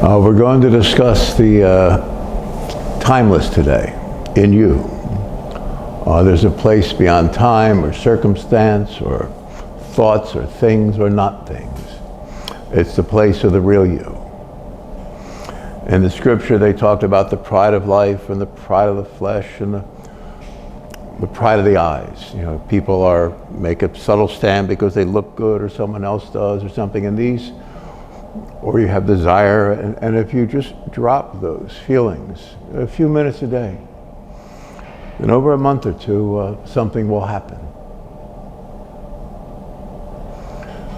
We're going to discuss the timeless today in you. There's a place beyond time or circumstance or thoughts or things or not things. It's the place of the real you. In the scripture they talked about the pride of life and the pride of the flesh and the pride of the eyes. You know, people make a subtle stand because they look good or someone else does or something, and these, or you have desire, and if you just drop those feelings a few minutes a day, then over a month or two, something will happen.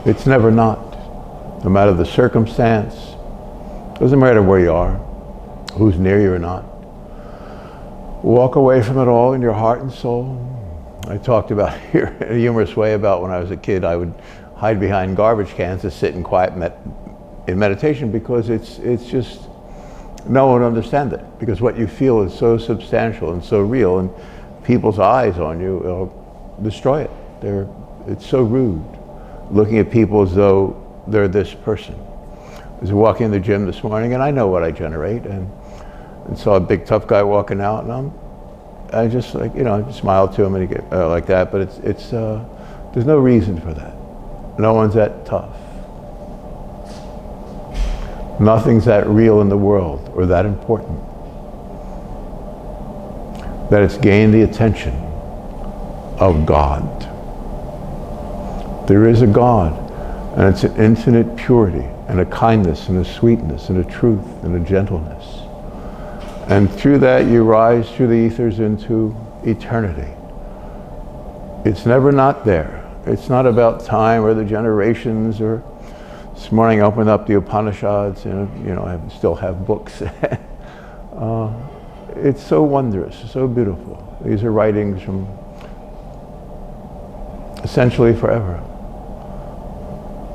It's never not. No matter the circumstance, doesn't matter where you are, who's near you or not. Walk away from it all in your heart and soul. I talked about here in a humorous way about when I was a kid, I would hide behind garbage cans to sit in quiet in meditation, because it's just, no one understands it, because what you feel is so substantial and so real, and people's eyes on you will destroy it. It's so rude, looking at people as though they're this person. I was walking in the gym this morning, and I know what I generate, and saw a big tough guy walking out, and I just I smiled to him and he get like that, but it's there's no reason for that. No one's that tough. Nothing's that real in the world or that important that it's gained the attention of God. There is a God, and it's an infinite purity and a kindness and a sweetness and a truth and a gentleness. And through that you rise through the ethers into eternity. It's never not there. It's not about time or the generations or... This morning I opened up the Upanishads, and I still have books. It's so wondrous, so beautiful. These are writings from essentially forever.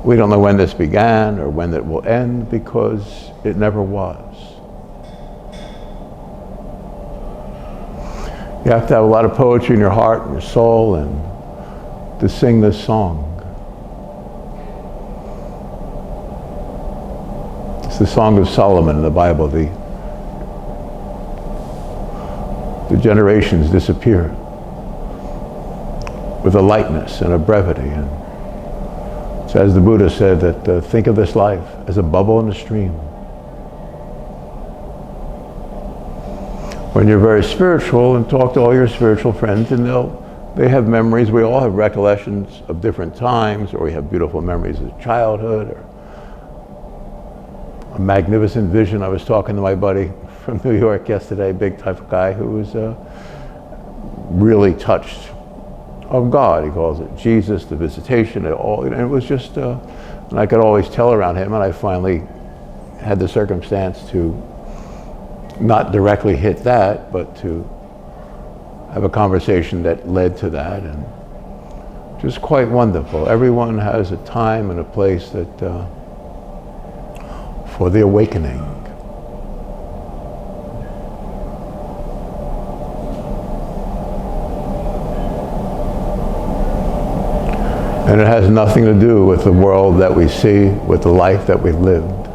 We don't know when this began or when it will end, because it never was. You have to have a lot of poetry in your heart and your soul and to sing this song. It's the Song of Solomon in the Bible. The generations disappear with a lightness and a brevity. And so, as the Buddha said, that think of this life as a bubble in a stream. When you're very spiritual, and talk to all your spiritual friends, and they have memories. We all have recollections of different times, or we have beautiful memories of childhood, or a magnificent vision. I was talking to my buddy from New York yesterday, big type of guy who was really touched of God. He calls it Jesus, the visitation, and it was just, and I could always tell around him, and I finally had the circumstance to not directly hit that, but to have a conversation that led to that, and just quite wonderful. Everyone has a time and a place that for the awakening. And it has nothing to do with the world that we see, with the life that we've lived.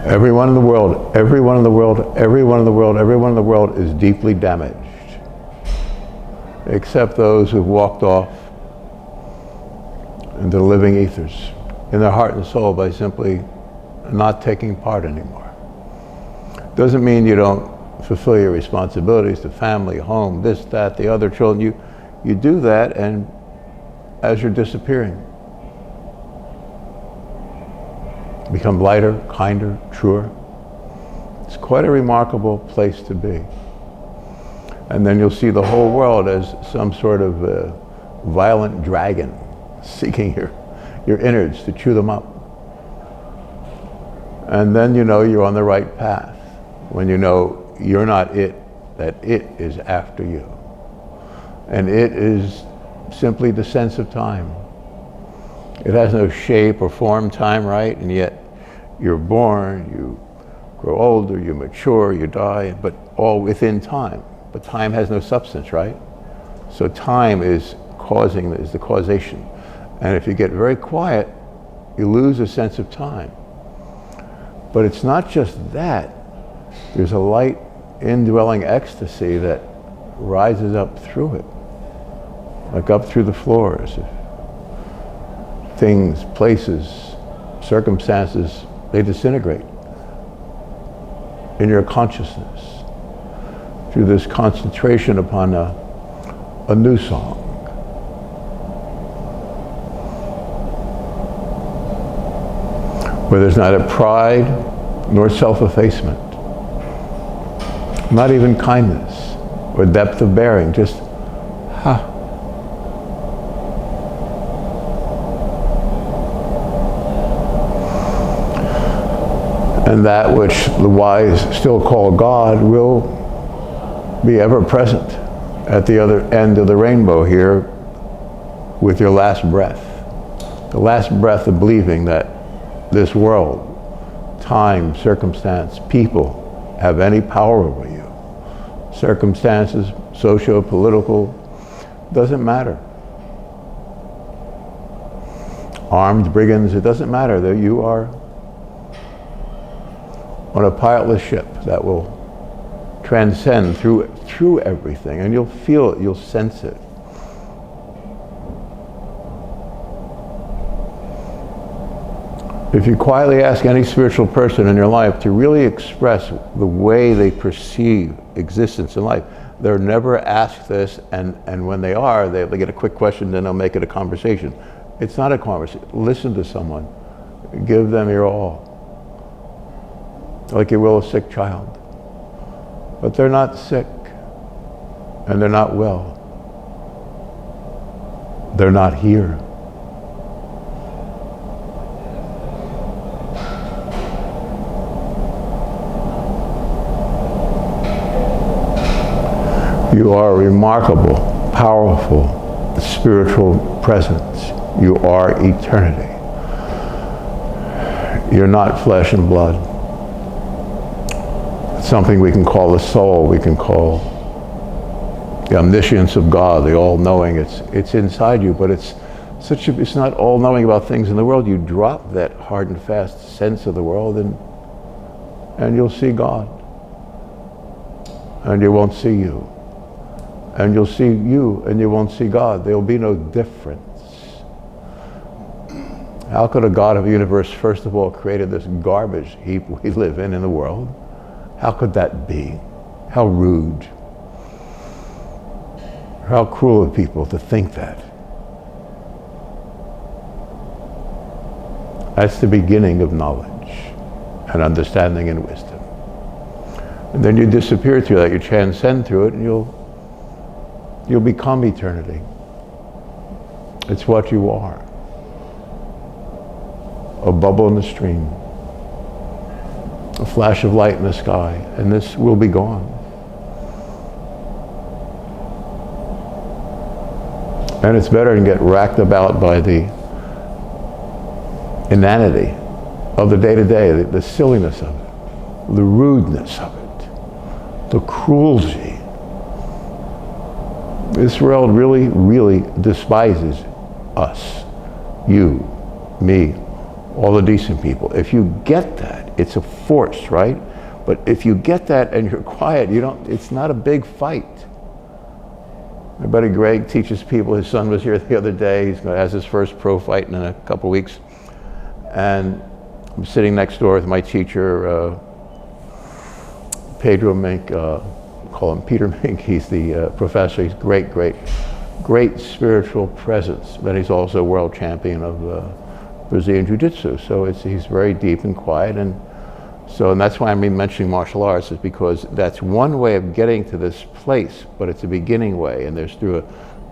Everyone in the world, everyone in the world, everyone in the world, everyone in the world is deeply damaged, except those who've walked off into the living ethers in their heart and soul by simply not taking part anymore. Doesn't mean you don't fulfill your responsibilities to family, home, this, that, the other children. You do that, and as you're disappearing, become lighter, kinder, truer. It's quite a remarkable place to be. And then you'll see the whole world as some sort of violent dragon seeking your innards to chew them up. And then you know you're on the right path, when you know you're not it, that it is after you. And it is simply the sense of time. It has no shape or form, time, right? And yet you're born, you grow older, you mature, you die, but all within time. But time has no substance, right? So time is the causation. And if you get very quiet, you lose a sense of time. But it's not just that. There's a light indwelling ecstasy that rises up through it, like up through the floors. Things, places, circumstances, they disintegrate in your consciousness through this concentration upon a new song. Where there's neither pride nor self-effacement, not even kindness or depth of bearing, just ha. And that which the wise still call God will be ever present at the other end of the rainbow here with your last breath. The last breath of believing that this world, time, circumstance, people have any power over you. Circumstances, socio-political, doesn't matter. Armed brigands, it doesn't matter. That you are on a pilotless ship that will transcend through everything, and you'll feel it, you'll sense it. If you quietly ask any spiritual person in your life to really express the way they perceive existence in life, they're never asked this, and when they are, they get a quick question, then they'll make it a conversation. It's not a conversation. Listen to someone. Give them your all. Like you will a sick child. But they're not sick, and they're not well. They're not here. You are a remarkable, powerful, spiritual presence. You are eternity. You're not flesh and blood. It's something we can call the soul, we can call the omniscience of God, the all-knowing. It's inside you, but it's not all-knowing about things in the world. You drop that hard and fast sense of the world and you'll see God. And you won't see you. And you'll see you and you won't see God. There will be no difference. How could a God of the universe, first of all, created this garbage heap we live in the world? How could that be? How rude. How cruel of people to think that. That's the beginning of knowledge and understanding and wisdom. And then you disappear through that, you transcend through it, and you'll become eternity. It's what you are. A bubble in the stream. A flash of light in the sky, and this will be gone. And it's better than get racked about by the inanity of the day-to-day, the silliness of it, the rudeness of it, the cruelty. This world really, really despises us, you, me, all the decent people. If you get that, it's a force, right? But if you get that and you're quiet, it's not a big fight. My buddy Greg teaches people, his son was here the other day, has his first pro fight in a couple weeks. And I'm sitting next door with my teacher, Pedro Mink, call him Peter Mink. He's the professor. He's great spiritual presence, but he's also a world champion of Brazilian Jiu-Jitsu. So he's very deep and quiet, and that's why I'm mentioning martial arts, is because that's one way of getting to this place, but it's a beginning way, and there's through a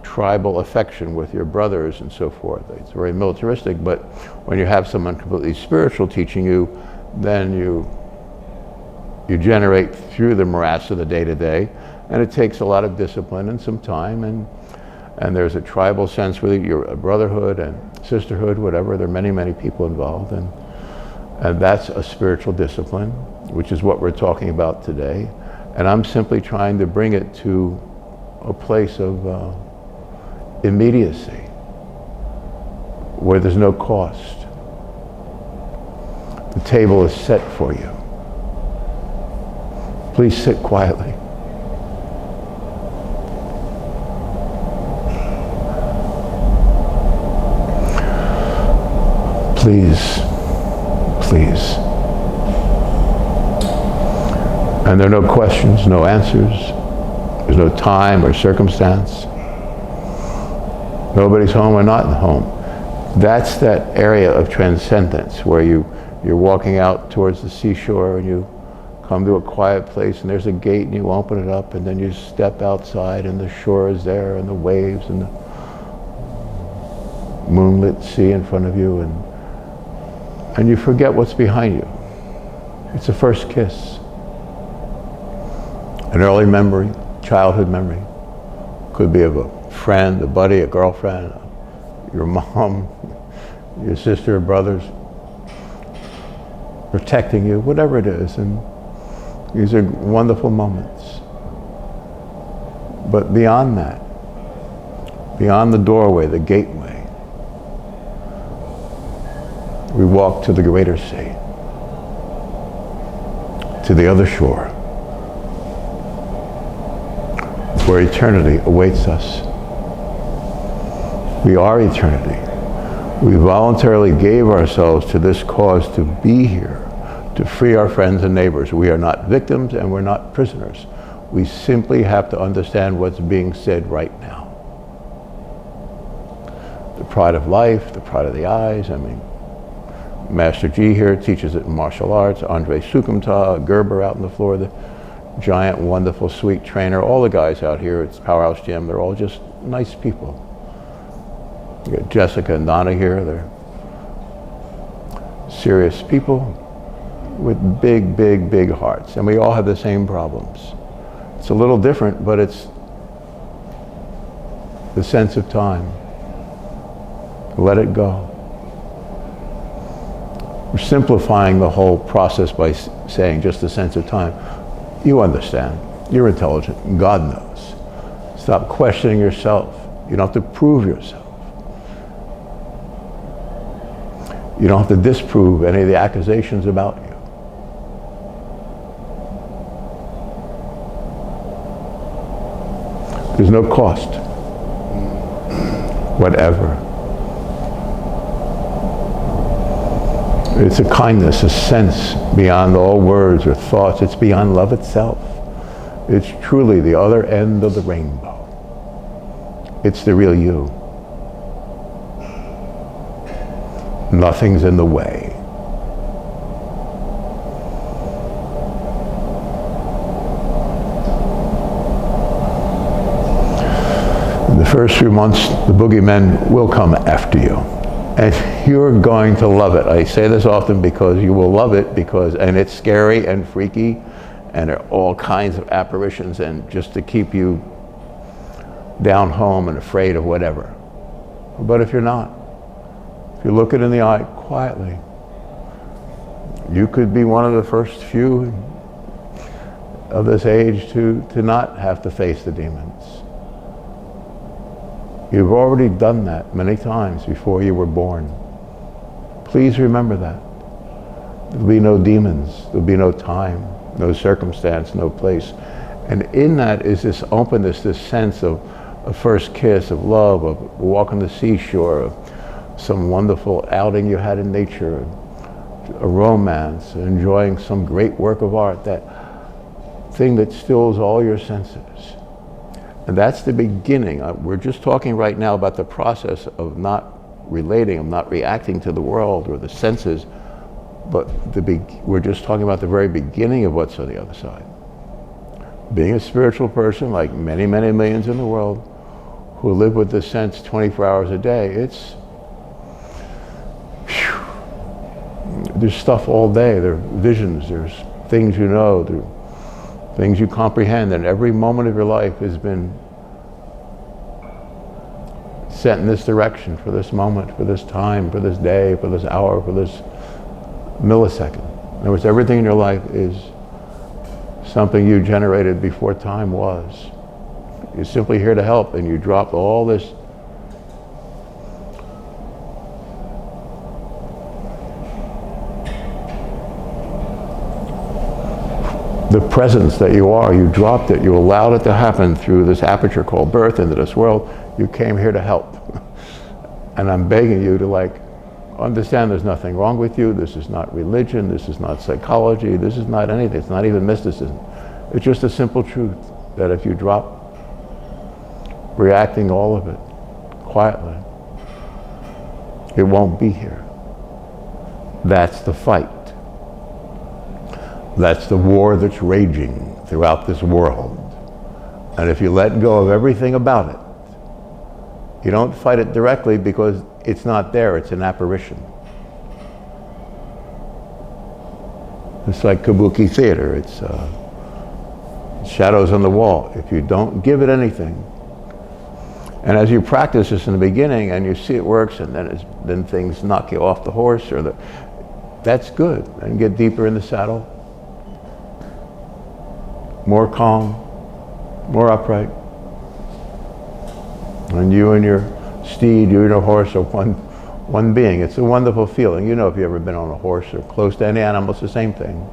tribal affection with your brothers and so forth. It's very militaristic, but when you have someone completely spiritual teaching you, then you generate through the morass of the day-to-day, and it takes a lot of discipline and some time, and there's a tribal sense with it. You're a brotherhood and sisterhood, whatever. There are many people involved, and that's a spiritual discipline, which is what we're talking about today. And I'm simply trying to bring it to a place of immediacy, where there's no cost. The table is set for you. Please sit quietly. Please, please. And there are no questions, no answers. There's no time or circumstance. Nobody's home or not home. That's that area of transcendence where you're walking out towards the seashore and you come to a quiet place and there's a gate and you open it up and then you step outside and the shore is there and the waves and the moonlit sea in front of you and you forget what's behind you. It's a first kiss. An early memory, childhood memory. Could be of a friend, a buddy, a girlfriend, your mom, your sister or brothers, protecting you, whatever it is. And these are wonderful moments. But beyond that, beyond the doorway, the gateway, we walk to the greater sea, to the other shore, where eternity awaits us. We are eternity. We voluntarily gave ourselves to this cause to be here, to free our friends and neighbors. We are not victims and we're not prisoners. We simply have to understand what's being said right now. The pride of life, the pride of the eyes. I mean, Master G here teaches it in martial arts. Andre Sukumta, Gerber out on the floor, the giant, wonderful, sweet trainer. All the guys out here at Powerhouse Gym, they're all just nice people. You got Jessica and Donna here. They're serious people with big, big, big hearts. And we all have the same problems. It's a little different, but it's the sense of time. Let it go. We're simplifying the whole process by saying just the sense of time. You understand. You're intelligent. God knows. Stop questioning yourself. You don't have to prove yourself. You don't have to disprove any of the accusations about you. There's no cost. Whatever. It's a kindness, a sense beyond all words or thoughts. It's beyond love itself. It's truly the other end of the rainbow. It's the real you. Nothing's in the way. In the first few months, the boogeymen will come after you. And you're going to love it. I say this often because you will love it and it's scary and freaky and there are all kinds of apparitions and just to keep you down home and afraid of whatever. But if you're not, if you look it in the eye quietly, you could be one of the first few of this age to not have to face the demons. You've already done that many times before you were born. Please remember that. There'll be no demons, there'll be no time, no circumstance, no place. And in that is this openness, this sense of a first kiss, of love, of a walk on the seashore, of some wonderful outing you had in nature, a romance, enjoying some great work of art, that thing that stills all your senses. And that's the beginning. We're just talking right now about the process of not relating, of not reacting to the world or the senses, but we're just talking about the very beginning of what's on the other side. Being a spiritual person, like many, many millions in the world, who live with this sense 24 hours a day, there's stuff all day. There are visions, there's things you know, there are things you comprehend, and every moment of your life has been set in this direction, for this moment, for this time, for this day, for this hour, for this millisecond. In other words, everything in your life is something you generated before time was. You're simply here to help, and you drop all this The presence that you are, you dropped it, you allowed it to happen through this aperture called birth into this world. You came here to help. And I'm begging you to understand there's nothing wrong with you. This is not religion, this is not psychology, this is not anything, it's not even mysticism. It's just a simple truth that if you drop reacting all of it quietly, it won't be here. That's the fight. That's the war that's raging throughout this world. And if you let go of everything about it, you don't fight it directly because it's not there, it's an apparition. It's like kabuki theater, it's shadows on the wall. If you don't give it anything, and as you practice this in the beginning and you see it works, and then things knock you off the horse, that's good. And get deeper in the saddle, more calm, more upright. And you and your steed, you and your horse are one being. It's a wonderful feeling. You know, if you've ever been on a horse or close to any animal, it's the same thing.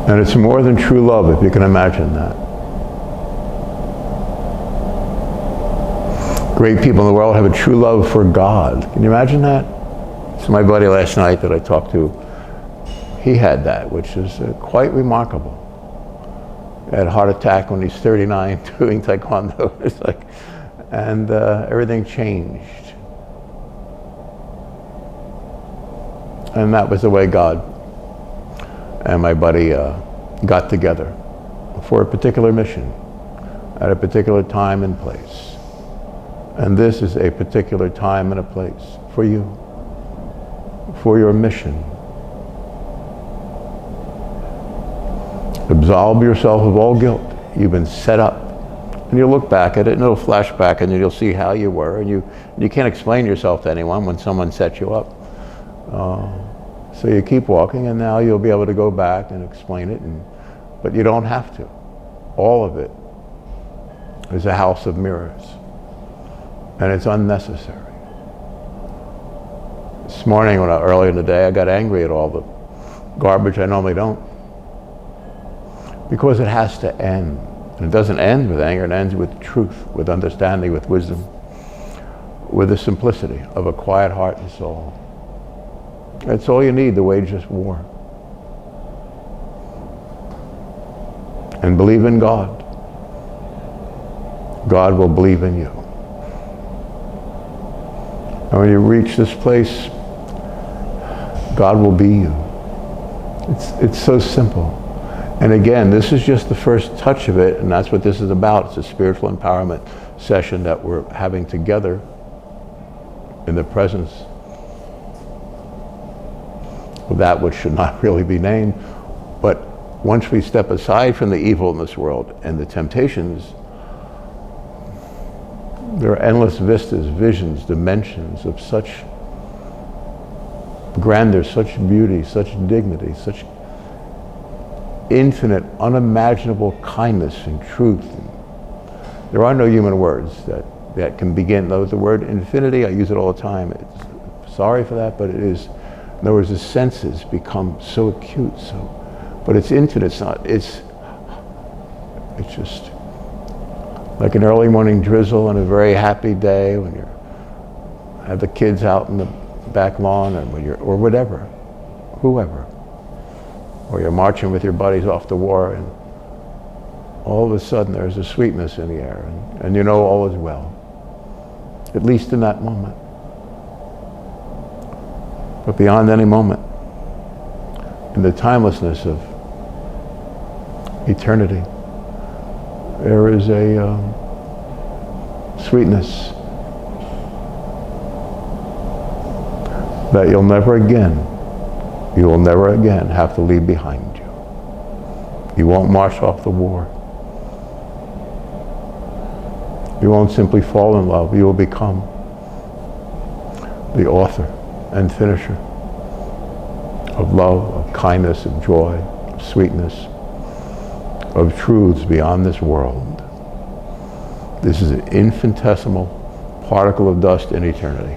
And it's more than true love, if you can imagine that. Great people in the world have a true love for God. Can you imagine that? So my buddy last night that I talked to, he had that, which is quite remarkable. He had a heart attack when he's 39 doing taekwondo. It's and everything changed. And that was the way God and my buddy got together for a particular mission at a particular time and place. And this is a particular time and a place for you, for your mission. Absolve yourself of all guilt. You've been set up. And you'll look back at it and it'll flash back and you'll see how you were. And you can't explain yourself to anyone when someone set you up. So you keep walking, and now you'll be able to go back and explain it, but you don't have to. All of it is a house of mirrors, and it's unnecessary. This morning, early in the day, I got angry at all the garbage I normally don't, because it has to end. And it doesn't end with anger, it ends with truth, with understanding, with wisdom, with the simplicity of a quiet heart and soul. That's all you need to wage this war. And believe in God. God will believe in you. And when you reach this place, God will be you. It's so simple. And again, this is just the first touch of it, and that's what this is about. It's a spiritual empowerment session that we're having together in the presence of that which should not really be named. But once we step aside from the evil in this world and the temptations, there are endless vistas, visions, dimensions of such grandeur, such beauty, such dignity, such infinite, unimaginable kindness and truth. There are no human words that can begin. Though the word infinity, I use it all the time. Sorry for that, but it is. In other words, the senses become so acute, but it's infinite. It's just like an early morning drizzle on a very happy day when you have the kids out in the back lawn, or whatever, whoever, or you're marching with your buddies off to war, and all of a sudden there's a sweetness in the air, and you know all is well, at least in that moment. But beyond any moment, in the timelessness of eternity, there is a sweetness that you will never again have to leave behind you. You won't march off the war. You won't simply fall in love. You will become the author and finisher of love, of kindness, of joy, of sweetness, of truths beyond this world. This is an infinitesimal particle of dust in eternity.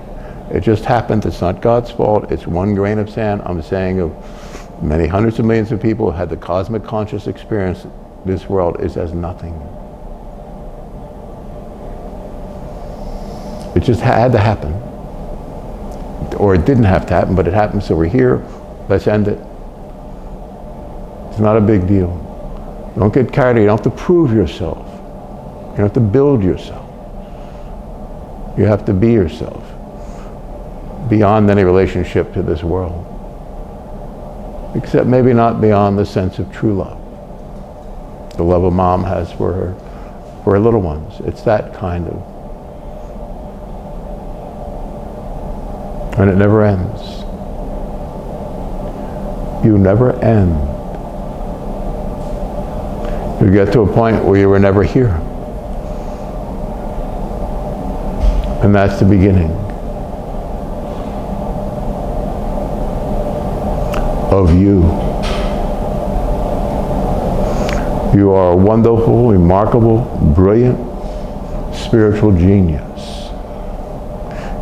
It just happened. It's not God's fault. It's one grain of sand. I'm saying of many hundreds of millions of people who had the cosmic conscious experience, this world is as nothing. It just had to happen. Or it didn't have to happen, but it happened, so we're here. Let's end it. It's not a big deal. Don't get carried away. You don't have to prove yourself. You don't have to build yourself. You have to be yourself, beyond any relationship to this world. Except maybe not beyond the sense of true love. The love a mom has for her little ones. It's that kind of. And it never ends. You never end. You get to a point where you were never here. And that's the beginning of you. You are a wonderful, remarkable, brilliant, spiritual genius.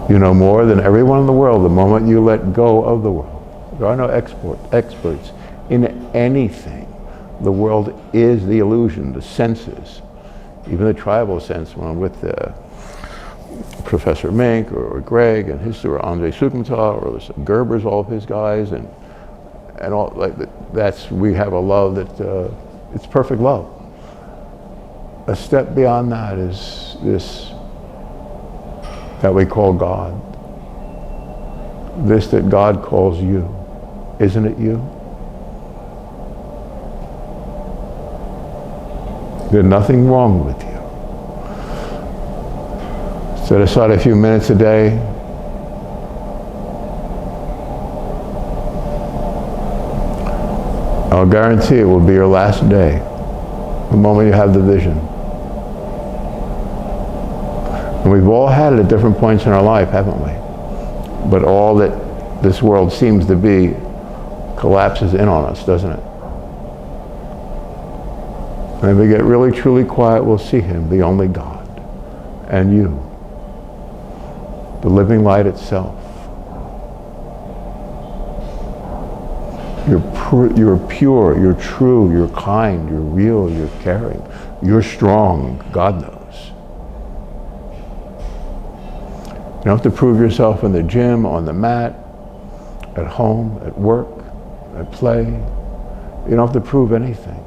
You know more than everyone in the world the moment you let go of the world. There are no experts in anything. The world is the illusion, the senses, even the tribal sense. When I'm with Professor Mink or Greg and his or Andre Sukmata or Gerber's, all of his guys, and all like that. That's, we have a love that it's perfect love. A step beyond that is this that we call God. This that God calls you. Isn't it you? There's nothing wrong with you. Set aside a few minutes a day. I'll guarantee it will be your last day, the moment you have the vision. And we've all had it at different points in our life, haven't we? But all that this world seems to be collapses in on us, doesn't it? And if we get really truly quiet, we'll see Him, the only God, and you, the living light itself. You're pure, you're true, you're kind, you're real, you're caring, you're strong, God knows. You don't have to prove yourself in the gym, on the mat, at home, at work, at play. You don't have to prove anything.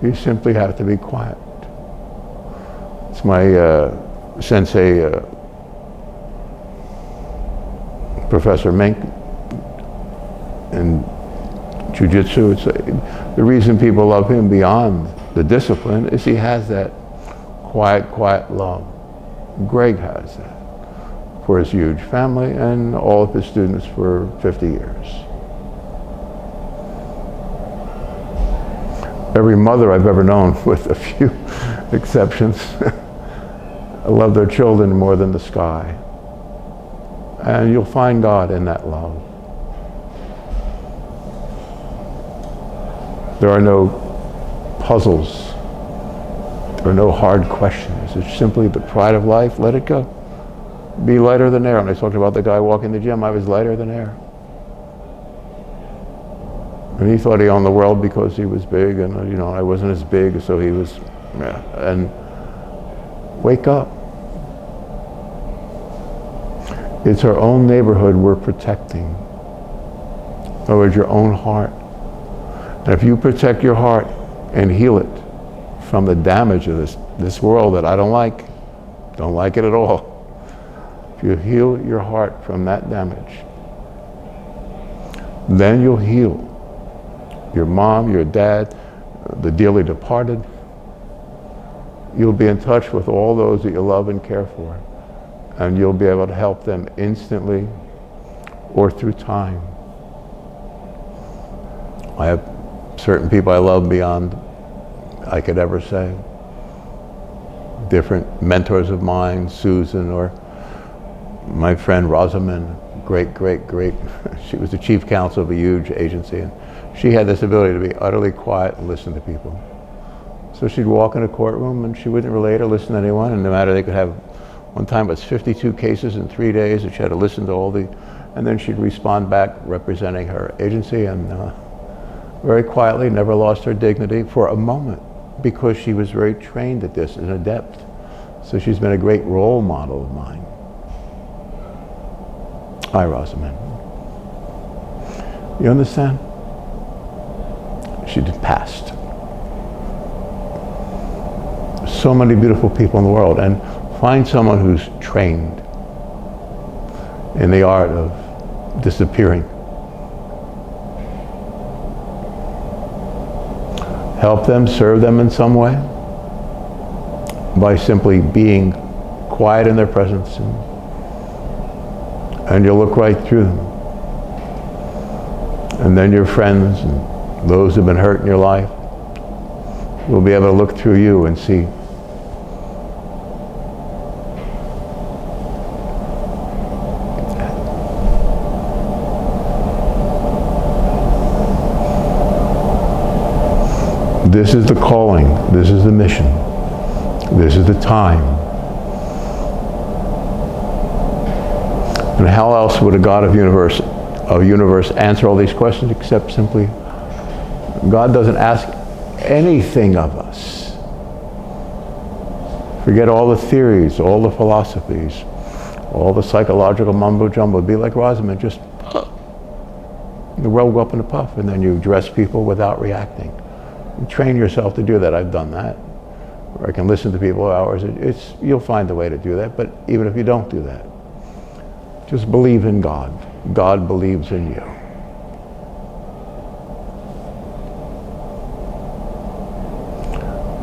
You simply have to be quiet. It's my sensei, Professor Mink, in Jiu-Jitsu. The reason people love him beyond the discipline is he has that quiet love. Greg has that for his huge family and all of his students for 50 years. Every mother I've ever known, with a few exceptions, love their children more than the sky. And you'll find God in that love. There are no puzzles. There are no hard questions. It's simply the pride of life. Let it go. Be lighter than air. And I talked about the guy walking the gym. I was lighter than air. And he thought he owned the world because he was big, and I wasn't as big, so he was, yeah. And wake up. It's our own neighborhood we're protecting. In other words, your own heart. And if you protect your heart and heal it from the damage of this world that I don't like it at all. If you heal your heart from that damage, then you'll heal your mom, your dad, the dearly departed. You'll be in touch with all those that you love and care for, and you'll be able to help them instantly or through time. I have certain people I love beyond I could ever say. Different mentors of mine, Susan, or my friend Rosamond, great. She was the chief counsel of a huge agency, and she had this ability to be utterly quiet and listen to people. So she'd walk in a courtroom and she wouldn't relate or listen to anyone, and no matter, they could have One time it was 52 cases in 3 days, and she had to listen to all the, and then she'd respond back representing her agency, and very quietly, never lost her dignity for a moment, because she was very trained at this, an adept. So she's been a great role model of mine. Hi, Rosamond. You understand? She passed. So many beautiful people in the world, and find someone who's trained in the art of disappearing. Help them, serve them in some way by simply being quiet in their presence, and you'll look right through them. And then your friends and those who've been hurt in your life will be able to look through you and see this is the calling, this is the mission, this is the time. And how else would a God of universe answer all these questions except simply, God doesn't ask anything of us. Forget all the theories, all the philosophies, all the psychological mumbo jumbo. Be like Rosamond, just the world will go up in a puff, and then you address people without reacting. You train yourself to do that. I've done that. Or I can listen to people hours. You'll find a way to do that, but even if you don't do that, just believe in God. God believes in you.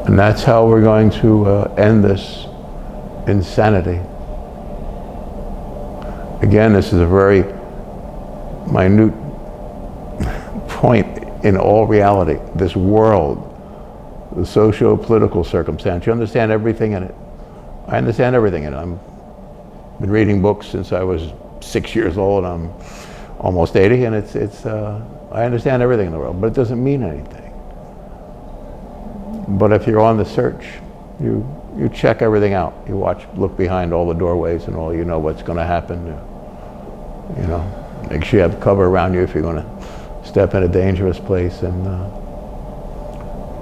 And that's how we're going to end this insanity. Again, this is a very minute point in all reality. This world, the socio-political circumstance, you understand everything in it. I understand everything in it. I've been reading books since I was 6 years old. I'm almost 80, and I understand everything in the world, but it doesn't mean anything. But if you're on the search, you check everything out. You look behind all the doorways and all, you know what's going to happen. You know, make sure you have cover around you if you're going to step in a dangerous place, and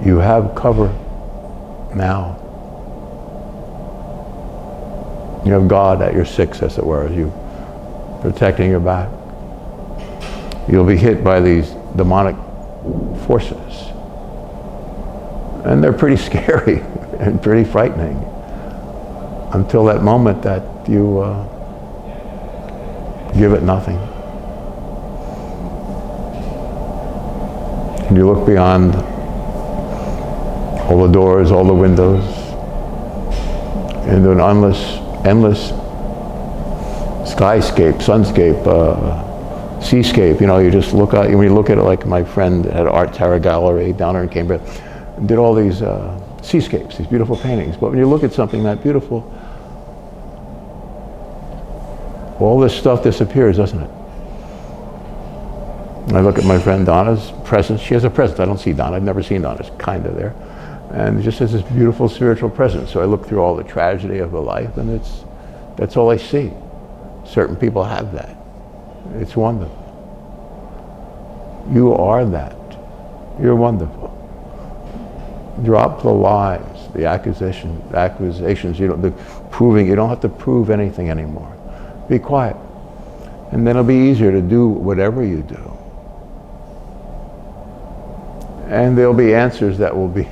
you have cover now. You have God at your six, as it were, you protecting your back. You'll be hit by these demonic forces, and they're pretty scary and pretty frightening until that moment that you give it nothing. And you look beyond all the doors, all the windows, into an endless skyscape, sunscape, seascape. You know, you just look out, when you look at it, like my friend at Art Terra Gallery down there in Cambridge, did all these seascapes, these beautiful paintings. But when you look at something that beautiful, all this stuff disappears, doesn't it? I look at my friend Donna's presence. She has a presence. I don't see Donna. I've never seen Donna. It's kind of there. And it just has this beautiful spiritual presence. So I look through all the tragedy of the life, and that's all I see. Certain people have that. It's wonderful. You are that. You're wonderful. Drop the lies, the accusations. The proving. You don't have to prove anything anymore. Be quiet. And then it'll be easier to do whatever you do. And there'll be answers that will be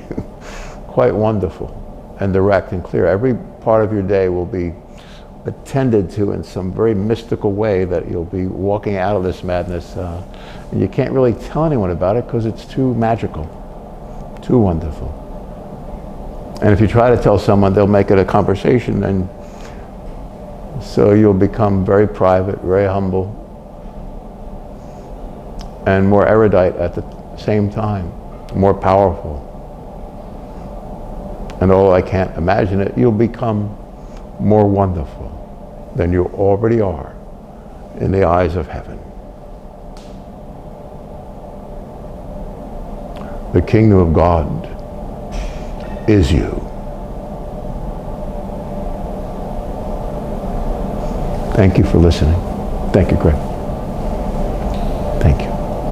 quite wonderful and direct and clear. Every part of your day will be attended to in some very mystical way that you'll be walking out of this madness. And you can't really tell anyone about it because it's too magical, too wonderful. And if you try to tell someone, they'll make it a conversation, and so you'll become very private, very humble, and more erudite at the same time, more powerful. And although I can't imagine it, you'll become more wonderful than you already are in the eyes of heaven. The kingdom of God is you. Thank you for listening. Thank you, Greg. Thank you.